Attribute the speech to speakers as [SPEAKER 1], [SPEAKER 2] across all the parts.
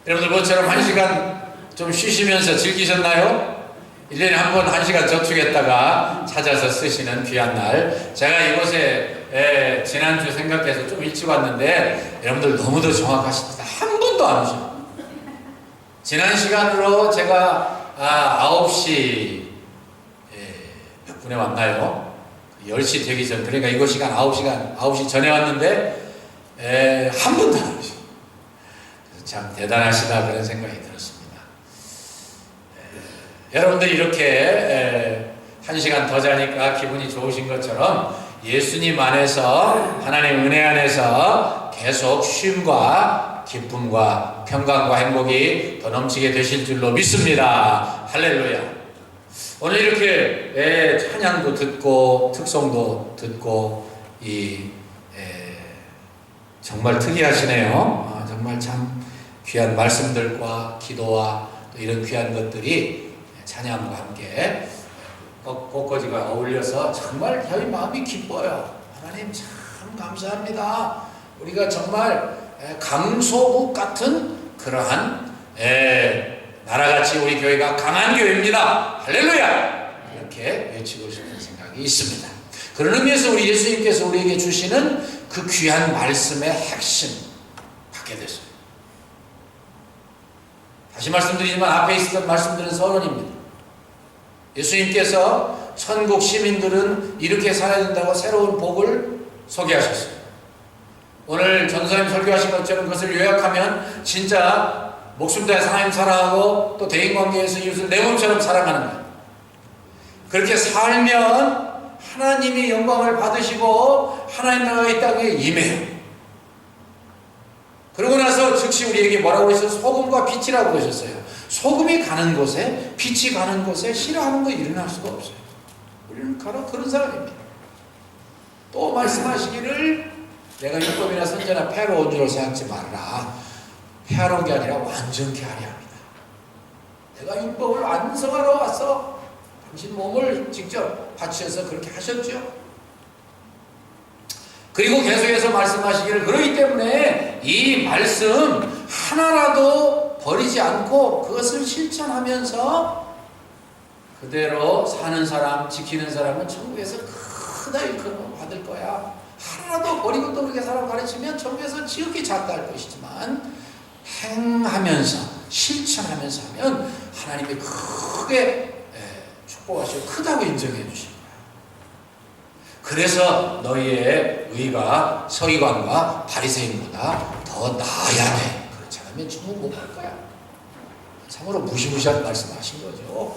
[SPEAKER 1] 여러분들 모처럼 1시간 좀 쉬시면서 즐기셨나요? 1년에 한 번 1시간 저축했다가 찾아서 쓰시는 귀한 날. 제가 이곳에 지난주 생각해서 좀 일찍 왔는데 여러분들 너무도 정확하십니다. 한 번도 안 오셔요. 지난 시간으로 제가 9시 몇 분에 왔나요? 10시 되기 전, 그러니까 이거 시간 9시 전에 왔는데 한 번도 안 오셔요. 참 대단하시다 그런 생각이 들었습니다. 여러분들 이렇게 1시간 더 자니까 기분이 좋으신 것처럼 예수님 안에서, 하나님 은혜 안에서 계속 쉼과 기쁨과 평강과 행복이 더 넘치게 되실 줄로 믿습니다. 할렐루야. 오늘 이렇게 찬양도 듣고 특송도 듣고 정말 특이하시네요. 정말 참 귀한 말씀들과 기도와 또 이런 귀한 것들이 찬양과 함께 꽃꽂이가 어울려서 정말 저희 마음이 기뻐요. 하나님 참 감사합니다. 우리가 정말 강소국 같은 그러한 나라같이 우리 교회가 강한 교회입니다. 할렐루야! 이렇게 외치고 싶은 생각이 있습니다. 그런 의미에서 우리 예수님께서 우리에게 주시는 그 귀한 말씀의 핵심 받게 됐어요. 다시 말씀드리지만 앞에 있었던 말씀들은 선언입니다. 예수님께서 천국 시민들은 이렇게 살아야 된다고 새로운 복을 소개하셨어요. 오늘 전도사님 설교하신 것처럼 그것을 요약하면 진짜 목숨 다해 하나님 사랑하고 또 대인관계에서 이웃을 내 몸처럼 사랑하는 거예요. 그렇게 살면 하나님이 영광을 받으시고 하나님 나라가 이 땅에 임해요. 그러고 나서 즉시 우리에게 뭐라고 그러셨어요? 소금과 빛이라고 그러셨어요. 소금이 가는 곳에, 빛이 가는 곳에 싫어하는 거 일어날 수가 없어요. 우리는 바로 그런 사람입니다. 또 말씀하시기를 내가 율법이나 선지나 패러온 줄로 생각지 말라. 패러온 게 아니라 완전케 하려 합니다. 내가 율법을 완성하러 와서 당신 몸을 직접 바치셔서 그렇게 하셨죠. 그리고 계속해서 말씀하시기를 그러기 때문에 이 말씀 하나라도 버리지 않고 그것을 실천하면서 그대로 사는 사람, 지키는 사람은 천국에서 크다 일컬음 받을 거야. 하나라도 버리고 또 그렇게 사람 가르치면 천국에서 지극히 작다 할 것이지만 행하면서 실천하면서 하면 하나님이 크게 축복하시고 크다고 인정해 주십니다. 그래서 너희의 의가 서기관과 바리새인보다 더 나아야 돼. 그렇지 않으면 천국 못 갈 거야. 참으로 무시무시한 말씀하신 거죠.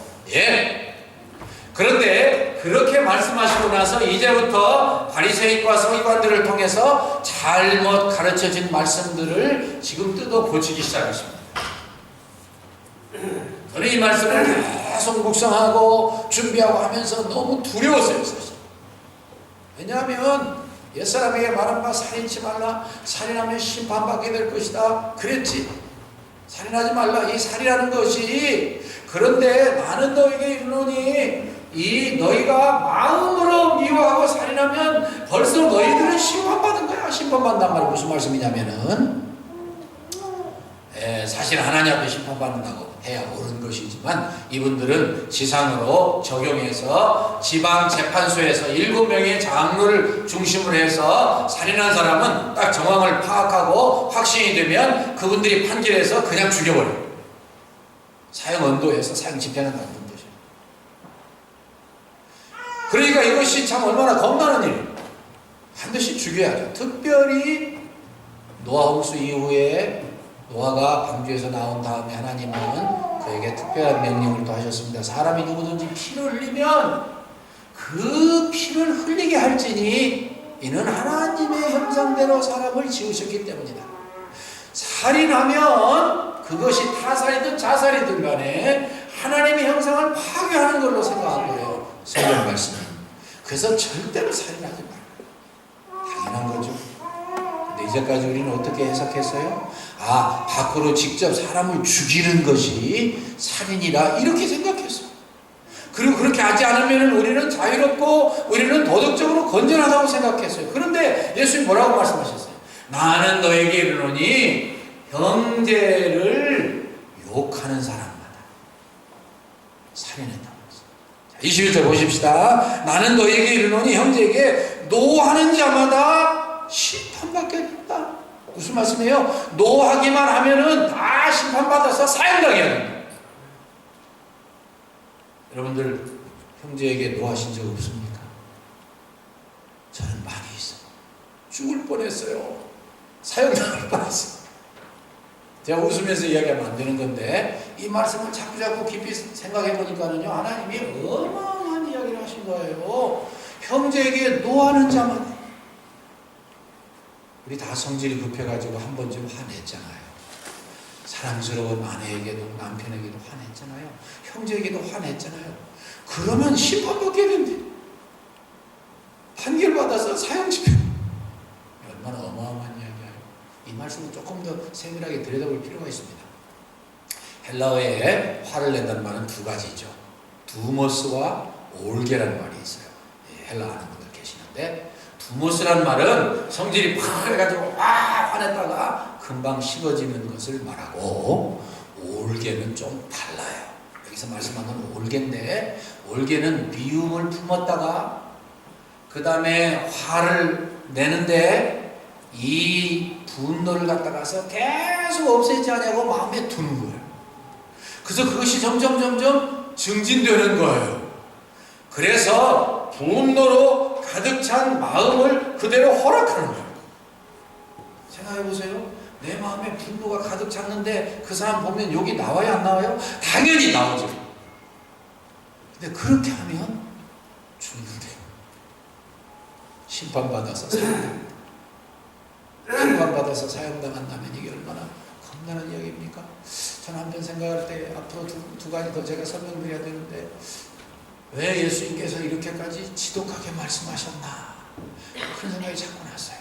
[SPEAKER 1] 그런데 그렇게 말씀하시고 나서 이제부터 바리새인과 서기관들을 통해서 잘못 가르쳐진 말씀들을 지금 뜯어 고치기 시작하십니다. 저는 이 말씀을 계속 묵상하고 준비하고 하면서 너무 두려웠어요, 사실. 왜냐하면 옛사람에게 말한 바 살인치 말라, 살인하면 심판받게 될 것이다 그랬지. 살인하지 말라, 이 살이라는 것이. 그런데 나는 너에게 이르노니 이 너희가 마음으로 미워하고 살인하면 벌써 너희들은 심판받은 거야. 심판받는단 말이 무슨 말씀이냐면은 사실 하나님 앞에 심판받는다고 해야 옳은 것이지만 이분들은 지상으로 적용해서 지방재판소에서 7명의 장로를 중심으로 해서 살인한 사람은 딱 정황을 파악하고 확신이 되면 그분들이 판결해서 그냥 죽여버려요. 사형 언도에서 사형 집행을 받는 거죠. 그러니까 이것이 참 얼마나 겁나는 일이에요. 반드시 죽여야죠. 특별히 노아 홍수 이후에 노아가 방주에서 나온 다음에 하나님은 그에게 특별한 명령을 또 하셨습니다. 사람이 누구든지 피를 흘리면 그 피를 흘리게 할지니 이는 하나님의 형상대로 사람을 지으셨기 때문이다. 살인하면 그것이 타살이든 자살이든 간에 하나님의 형상을 파괴하는 걸로 생각한 거예요. 성경 말씀은. 그래서 절대로 살인하지 말아요. 당연한 거죠. 근데 이제까지 우리는 어떻게 해석했어요? 밖으로 직접 사람을 죽이는 것이 살인이라 이렇게 생각했어요. 그리고 그렇게 하지 않으면 우리는 자유롭고 우리는 도덕적으로 건전하다고 생각했어요. 그런데 예수님 뭐라고 말씀하셨어요? 나는 너에게 이르노니 형제를 욕하는 사람마다 살인했다고 했어요. 21절 보십시다. 나는 너에게 이르노니 형제에게 노하는 자마다 심판받게 된다. 무슨 말씀이에요? 노하기만 하면은 다 심판받아서 사형당해야 됩니다. 여러분들 형제에게 노하신 적 없습니까? 저는 많이 있어요. 죽을 뻔했어요. 사형당할 뻔했어요. 제가 웃으면서 이야기하면 안 되는 건데 이 말씀을 자꾸 깊이 생각해 보니까는요, 하나님이 어마어마한 이야기를 하신 거예요. 형제에게 노하는 자마다. 우리 다 성질이 급해가지고 한 번쯤 화냈잖아요. 사랑스러운 아내에게도 남편에게도 화냈잖아요. 형제에게도 화냈잖아요. 그러면 심판받게 된대. 판결받아서 사형 집행. 얼마나 어마어마한 이야기예요. 이 말씀을 조금 더 세밀하게 들여다볼 필요가 있습니다. 헬라어에 화를 낸다는 말은 두 가지죠. 두모스와 올게라는 말이 있어요. 헬라 아는 분들 계시는데, 두모스라는 말은 성질이 팍 해가지고 화냈다가 금방 식어지는 것을 말하고, 올게는 좀 달라요. 여기서 말씀하는 올게인데, 올게는 미움을 품었다가 그 다음에 화를 내는데 이 분노를 갖다가서 계속 없애지 않냐고 마음에 두는 거예요. 그래서 그것이 점점 증진되는 거예요. 그래서 분노로 가득 찬 마음을 그대로 허락하는 거예요. 생각해 보세요. 내 마음에 분노가 가득 찼는데 그 사람 보면 욕이 나와요, 안 나와요? 당연히 나오죠. 근데 그렇게 하면 죽는데요. 심판받아서 사형당한다. 심판받아서 사형당한다면 이게 얼마나 겁나는 이야기입니까? 저는 한편 생각할 때 앞으로 두 가지 더 제가 설명드려야 되는데, 왜 예수님께서 이렇게까지 지독하게 말씀하셨나, 그런 생각이 자꾸 났어요.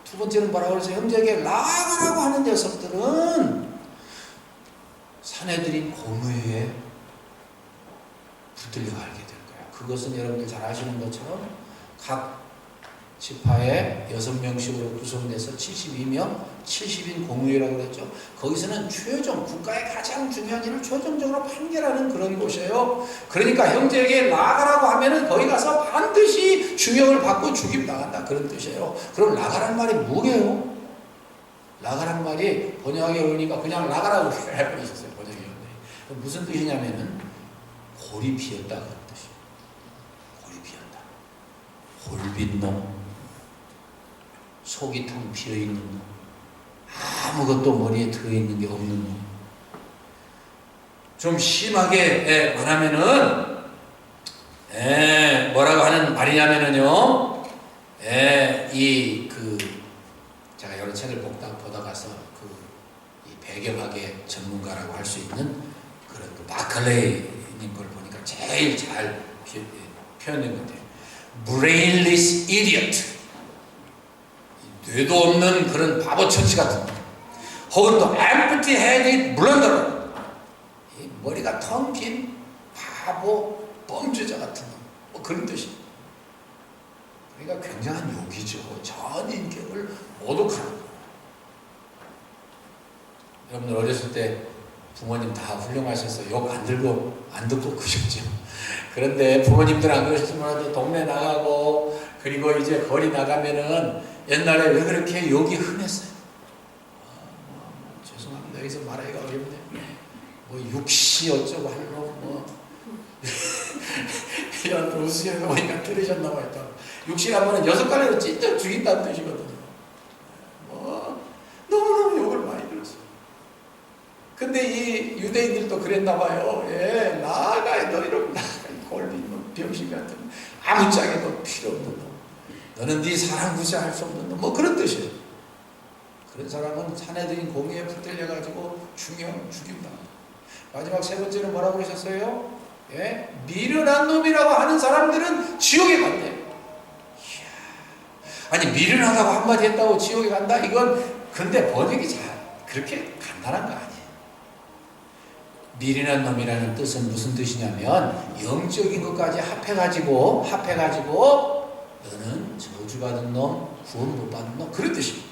[SPEAKER 1] 두 번째는 뭐라고 그러세요? 형제에게 나가라고 하는 녀석들은 사내들인 공의에 붙들려 가게 될 거예요. 그것은 여러분들 잘 아시는 것처럼 각 지파에 6명씩으로 구성돼서 72명, 70인 공의회라고 그랬죠. 거기서는 최종, 국가의 가장 중요한 일을 최종적으로 판결하는 그런 곳이에요. 그러니까 형제에게 나가라고 하면은 거기 가서 반드시 중형을 받고 죽임 당한다, 그런 뜻이에요. 그럼 나가란 말이 뭐게요? 나가란 말이 번역하기 어려우니까 그냥 나가라고 해버리셨어요, 번역위원들이. 무슨 뜻이냐면은 골이 비었다, 그런 뜻이에요. 골이 비었다. 골빈 놈, 속이 텅 비어있는 놈, 아무것도 머리에 들어있는 게 없는 놈. 좀 심하게 말하면은 뭐라고 하는 말이냐면은요, 제가 여러 책을 보다 가서 이 배경학의 전문가라고 할 수 있는 그런 마칼레이님 걸 보니까 제일 잘 표현된 것 같아요. brainless idiot, 뇌도 없는 그런 바보천치 같은 거, 혹은 또 empty-headed blunderer, 머리가 텅 빈 바보 범죄자 같은 놈, 뭐 그런 뜻이에요. 그러니까 굉장한 욕이죠. 전 인격을 모독하는 거예요. 여러분들 어렸을 때 부모님 다 훌륭하셔서 욕 안 듣고 크셨죠. 그런데 부모님들 안 그러시더라도 동네 나가고 그리고 이제 거리 나가면은 옛날에 왜 그렇게 욕이 흔했어요? 죄송합니다. 여기서 말하기가 어렵네. 뭐 육시 어쩌고 할로 이런 웃으시는 거 보니까 들으셨나 봐요. 육시라면 6갈래로 찐득 죽인다는 뜻이거든요. 너무너무 욕을 많이 들었어요. 근데 이 유대인들도 그랬나 봐요. 나가, 너 이러고 나가, 골빈 병신 같은 아무짝에도 필요 없는 놈, 너는 네 사랑 구제할 수 없는 놈, 뭐 그런 뜻이에요. 그런 사람은 사내들인 공의에 붙들려가지고 죽인다. 마지막 세 번째는 뭐라고 그러셨어요? 미련한 놈이라고 하는 사람들은 지옥에 간대요. 아니, 미련하다고 한마디 했다고 지옥에 간다? 이건 근데 번역이 잘 그렇게 간단한 거 아니에요. 미련한 놈이라는 뜻은 무슨 뜻이냐면 영적인 것까지 합해가지고 너는 저주받은 놈, 구원 못 받은 놈, 그런 뜻이에요.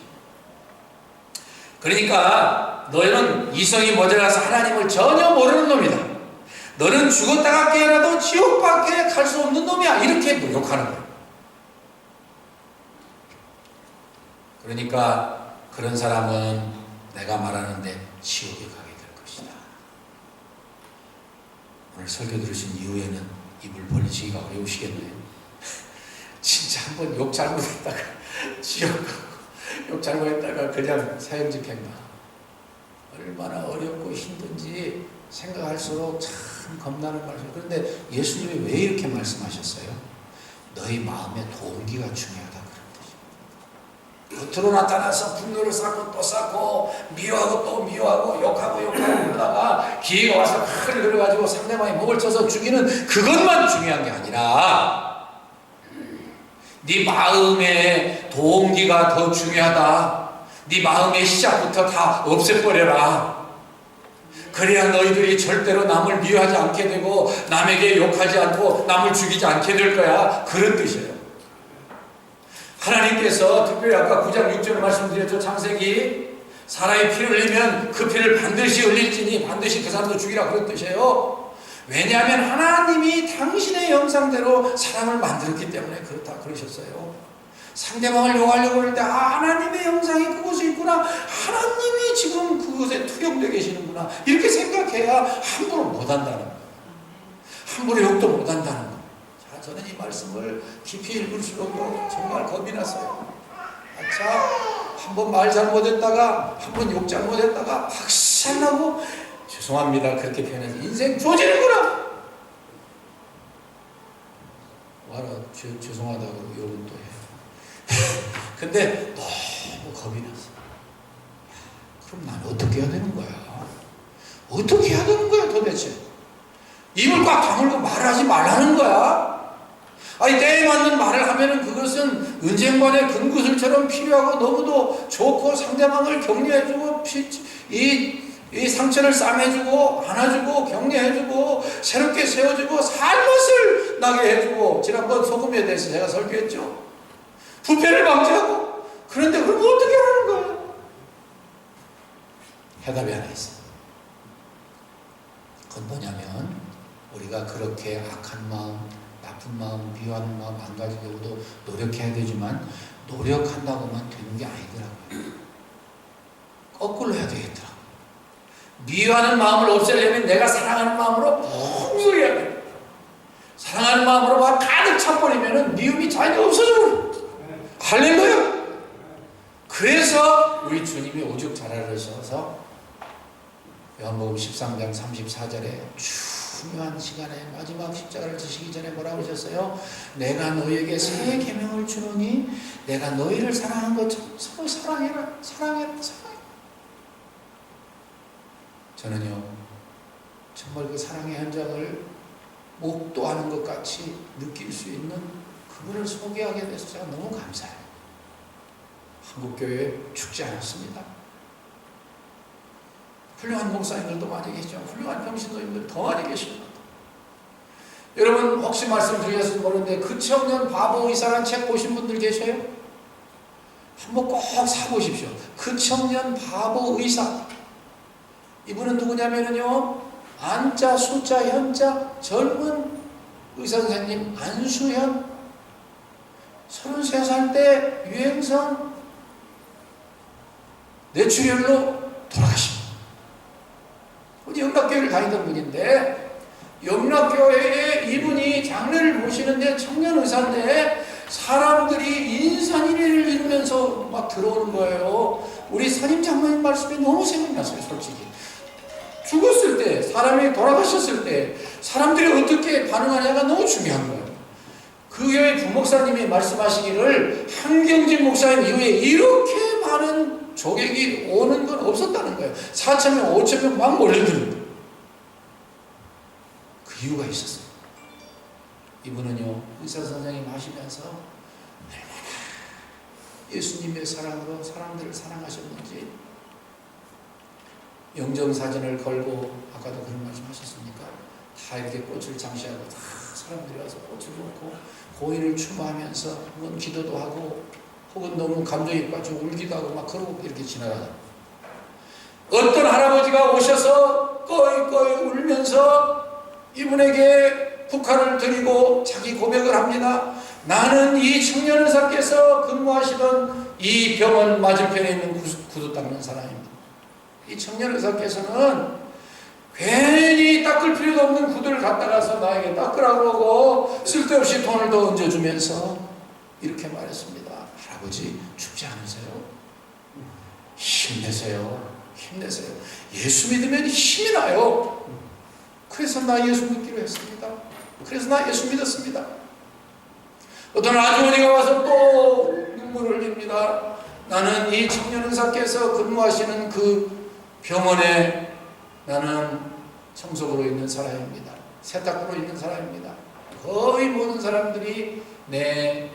[SPEAKER 1] 그러니까 너는 이성이 모자라서 하나님을 전혀 모르는 놈이다. 너는 죽었다가 깨어나도 지옥밖에 갈 수 없는 놈이야. 이렇게 욕하는 거예요. 그러니까 그런 사람은 내가 말하는데 지옥에 가게 될 것이다. 오늘 설교 들으신 이후에는 입을 벌리시기가 어려우시겠네요. 진짜 한번 욕 잘못했다가 지옥 가고 욕 잘못했다가 그냥 사형집행 나. 얼마나 어렵고 힘든지 생각할수록 참 겁나는 말이죠. 그런데 예수님이 왜 이렇게 말씀하셨어요? 너희 마음의 동기가 중요하다 그런 뜻입니다. 겉으로 나타나서 분노를 쌓고 또 쌓고 미워하고 또 미워하고 욕하고 그러다가 기회가 와서 칼을 들어가지고 상대방이 목을 쳐서 죽이는 그것만 중요한 게 아니라 네 마음의 동기가 더 중요하다. 네 마음의 시작부터 다 없애버려라. 그래야 너희들이 절대로 남을 미워하지 않게 되고 남에게 욕하지 않고 남을 죽이지 않게 될 거야. 그런 뜻이에요. 하나님께서 특별히 아까 9장 6절을 말씀드렸죠. 창세기 사람이 피를 흘리면 그 피를 반드시 흘릴지니 반드시 그 사람도 죽이라 그런 뜻이에요. 왜냐하면 하나님이 당신의 형상대로 사람을 만들었기 때문에 그렇다 그러셨어요. 상대방을 욕하려고 할 때 하나님의 형상이 그곳에 있구나. 하나님이 지금 그곳에 투영되어 계시는구나. 이렇게 생각해야 함부로 못한다는 거예요. 함부로 욕도 못한다는 거예요. 자, 저는 이 말씀을 깊이 읽을수록 정말 겁이 났어요. 자, 한번 말 잘못했다가 한번 욕 잘못했다가 확신하고 죄송합니다 그렇게 표현해서 인생 조지는구나. 와라 죄송하다고 욕은 또 해요. 근데 너무 겁이 났어. 그럼 난 어떻게 해야 되는 거야? 어떻게 해야 되는 거야 도대체? 입을 꽉 다물고 말하지 말라는 거야? 아니 때에 맞는 말을 하면은 그것은 은쟁반의 금구슬처럼 필요하고 너무도 좋고 상대방을 격려해주고 이 상처를 싸매주고 안아주고 격려해주고 새롭게 세워주고 살맛을 나게 해주고 지난번 소금에 대해서 제가 설교했죠. 부패를 방지하고. 그런데 그럼 어떻게 하는 거야? 해답이 하나 있어. 그건 뭐냐면 우리가 그렇게 악한 마음, 나쁜 마음, 미워하는 마음 안 가지려고도 노력해야 되지만 노력한다고만 되는 게 아니더라고요. 거꾸로 해야 되겠더라고요. 미워하는 마음을 없애려면 내가 사랑하는 마음으로 풍성해야 돼. 사랑하는 마음으로 막 가득 차버리면 미움이 자연히 없어져. 할렐루야. 그래서 우리 주님이 오죽 잘 알으셔서 요한복음 13장 34절에 중요한 시간에 마지막 십자가를 지시기 전에 뭐라고 하셨어요? 내가 너희에게 새 계명을 주노니 내가 너희를 사랑한 것처럼 서로 사랑해라. 사랑해라. 저는요 정말 그 사랑의 현장을 목도하는 것 같이 느낄 수 있는 그분을 소개하게 돼서 제가 너무 감사해요. 한국교회에 죽지 않았습니다. 훌륭한 목사님들도 많이 계시죠. 훌륭한 평신도님들 더 많이 계십니다. 여러분 혹시 말씀드렸을지 모르는데 그 청년 바보 의사라는 책 보신 분들 계셔요? 한번 꼭 사보십시오. 그 청년 바보 의사. 이분은 누구냐면요 안자 숫자 현자 젊은 의사 선생님 안수현 33살 때 유행성 뇌출혈로 돌아가십니다. 어디 영락교회를 다니던 분인데 영락교회에 이분이 장례를 보시는데 청년 의사인데 사람들이 인산인해를 이루면서 막 들어오는 거예요. 우리 선임 장로님 말씀이 너무 생각났어요. 솔직히 죽었을 때 사람이 돌아가셨을 때 사람들이 어떻게 반응하냐가 너무 중요한 거예요. 그 교회 부목사님이 말씀하시기를 한경진 목사님 이후에 이렇게 많은 조객이 오는 건 없었다는 거예요. 4,000명, 5,000명 막 몰려드는 거예요. 그 이유가 있었어요. 이분은요 의사 선생님 하시면서 얼마나 예수님의 사랑으로 사람들을 사랑하셨는지 영정사진을 걸고 아까도 그런 말씀 하셨습니까? 다 이렇게 꽃을 장식하고 다 사람들이 와서 꽃을 놓고 고인을 추모하면서 혹은 기도도 하고 혹은 너무 감정이 빠져 울기도 하고 막 그러고 이렇게 지나가요. 어떤 할아버지가 오셔서 꺼이꺼이 울면서 이분에게 국화를 드리고 자기 고백을 합니다. 나는 이 청년 의사께서 근무하시던 이 병원 맞은편에 있는 구두 닦는 사람입니다. 이 청년 의사께서는 괜히 닦을 필요도 없는 구두를 갖다 가서 나에게 닦으라고 하고 쓸데없이 돈을 더 얹어주면서 이렇게 말했습니다. 할아버지 죽지 않으세요? 힘내세요. 힘내세요. 예수 믿으면 힘이 나요. 그래서 나 예수 믿기로 했습니다. 그래서 나 예수 믿었습니다. 어떤 아주머니가 와서 또 눈물을 흘립니다. 나는 이 청년 의사께서 근무하시는 그 병원에 나는 청소부로 있는 사람입니다. 세탁부로 있는 사람입니다. 거의 모든 사람들이 내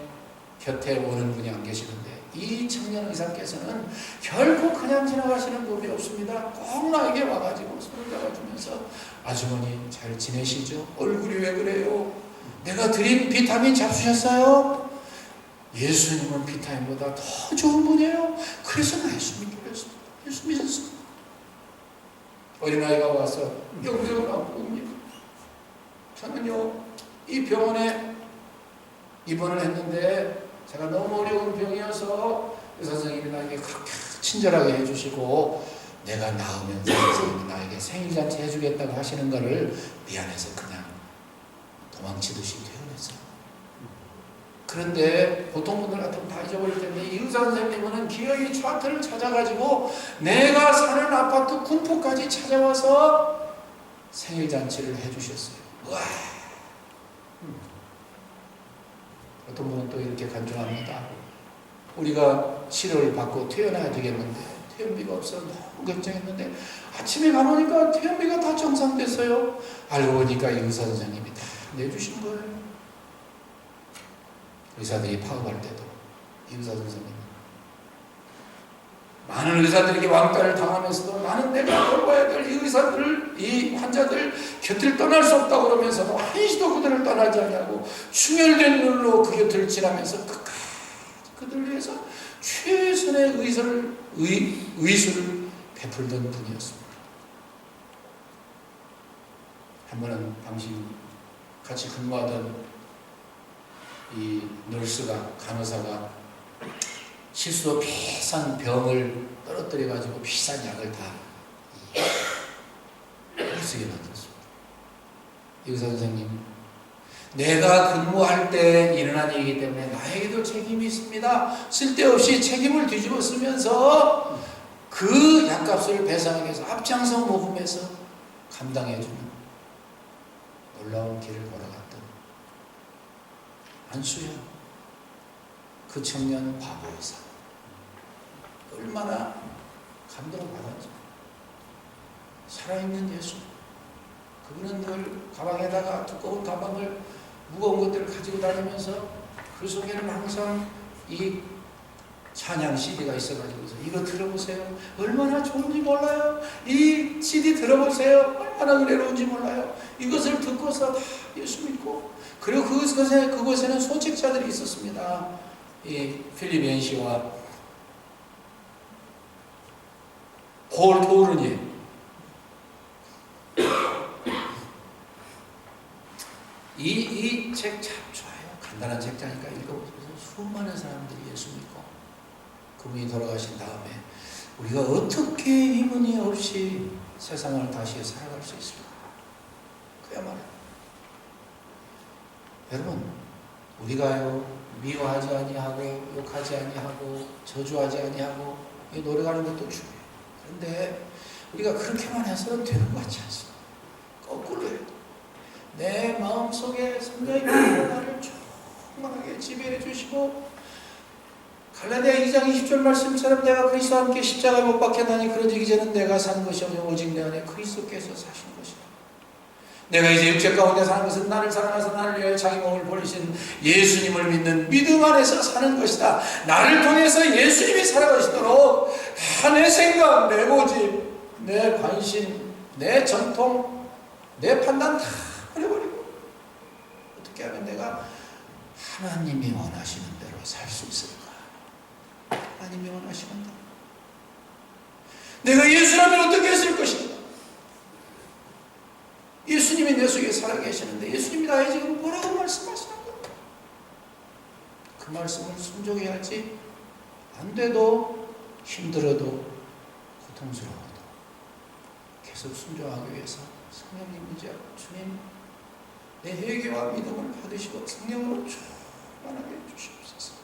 [SPEAKER 1] 곁에 오는 분이 안 계시는데 이 청년 의사께서는 결코 그냥 지나가시는 분이 없습니다. 꼭 나에게 와가지고 손을 잡아주면서 아주머니 잘 지내시죠? 얼굴이 왜 그래요? 내가 드린 비타민 잡수셨어요? 예수님은 비타민보다 더 좋은 분이에요. 그래서 나 예수 믿기로 했습니다. 예수 믿었습니다. 어린아이가 와서 영적을 안고 옵니다. 저는요 이 병원에 입원을 했는데 제가 너무 어려운 병이어서 의사 선생님이 나에게 그렇게 친절하게 해주시고 내가 나으면 선생님이 나에게 생일잔치 해주겠다고 하시는 거를 미안해서 그냥 도망치듯이 퇴원했어요. 그런데 보통 분들 같으면 다 잊어버릴 텐데 이 의사 선생님은 기어이 차트를 찾아가지고 내가 사는 아파트 군포까지 찾아와서 생일잔치를 해주셨어요. 와. 어떤 분은 또 이렇게 간증합니다. 우리가 치료를 받고 퇴원해야 되겠는데 퇴원비가 없어 너무 걱정했는데 아침에 가보니까 퇴원비가 다 정상됐어요. 알고 보니까 이 의사 선생님이 다 내주신 거예요. 의사들이 파업할 때도 이 의사 선생님 많은 의사들에게 왕따를 당하면서도 나는 내가 돌봐야 될 이 의사들, 이 환자들 곁을 떠날 수 없다고 그러면서도 한시도 그들을 떠나지 않냐고 충혈된 눈으로 그 곁을 지나면서 끝까지 그들을 위해서 최선의 의술을 베풀던 분이었습니다. 한 번은 당시 같이 근무하던 이 nurse가 간호사가 실수로 비싼 병을 떨어뜨려 가지고 비싼 약을 다 쓰게 만들었습니다. 이 의사 선생님, 내가 근무할 때 일어난 일이기 때문에 나에게도 책임이 있습니다. 쓸데없이 책임을 뒤집어 쓰면서 그 약값을 배상하기 위해서 앞장서 모금해서 감당해주는 놀라운 길을 걸어갔던 안수현 그 청년 바보 의사 얼마나 감동을 받았죠. 살아있는 예수. 그분은 늘 가방에다가 두꺼운 가방을 무거운 것들을 가지고 다니면서 그 속에는 항상 이 찬양 CD가 있어가지고서 이거 들어보세요. 얼마나 좋은지 몰라요. 이 CD 들어보세요. 얼마나 은혜로운지 몰라요. 이것을 듣고서 다 예수 믿고 그리고 그곳에는 소책자들이 있었습니다. 이 필립 앤시와 폴 토르니 이 책 참 좋아요. 간단한 책자니까 읽어보세요. 수많은 사람들이 예수 믿고 그분이 돌아가신 다음에 우리가 어떻게 이문이 없이 세상을 다시 살아갈 수 있을까? 그야말로 여러분 우리가요 미워하지 아니하고 욕하지 아니하고 저주하지 아니하고 이 노래가는 것도 중요해요. 그런데 우리가 그렇게만 해서는 되는 것 같지 않습니다. 거꾸로요. 내 마음속에 성령님이 나를 충만하게 지배해 주시고 갈라디아 2장 20절 말씀처럼 내가 그리스도와 함께 십자가에 못 박혔나니 그러지 이제는 내가 사는 것이 아니요 오직 내 안에 그리스도께서 사신 것이다. 내가 이제 육체 가운데 사는 것은 나를 사랑하사 나를 위하여 자기 몸을 버리신 예수님을 믿는 믿음 안에서 사는 것이다. 나를 통해서 예수님이 살아가시도록 내 생각, 내 고집, 내 관심, 내 전통, 내 판단 다 버려버리고 어떻게 하면 내가 하나님이 원하시는 대로 살 수 있을까? 하나님이 원하시는 대로 내가 예수라면 어떻게 했을 것인가? 예수님이 내 속에 살아계시는데 예수님이 나의 지금 뭐라고 말씀하시는 거야? 그 말씀을 순종해야지. 안 돼도, 힘들어도, 고통스러워도 계속 순종하기 위해서 성령님 의지하고, 주님 내 회개와 믿음을 받으시고 성령으로 충만하게 해주시옵소서.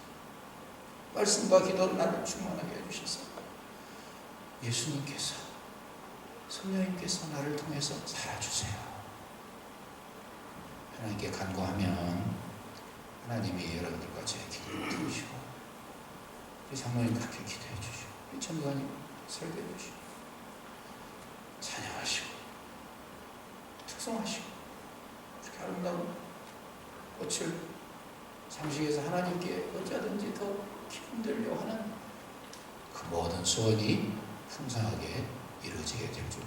[SPEAKER 1] 말씀과 기도로 나를 충만하게 해주셔서 예수님께서, 성령님께서 나를 통해서 살아주세요. 하나님께 간구하면 하나님이 여러분들과 제 기도를 들으시고, 우리 장로님 그렇게 기도해 주시고, 우리 전도사님 설교해 주시고, 찬양하시고, 특성하시고, 그렇게 아름다운 꽃을 장식해서 하나님께 어찌하든지 더 기쁨되려 하는 그 모든 소원이 풍성하게 이루어지게 될 줄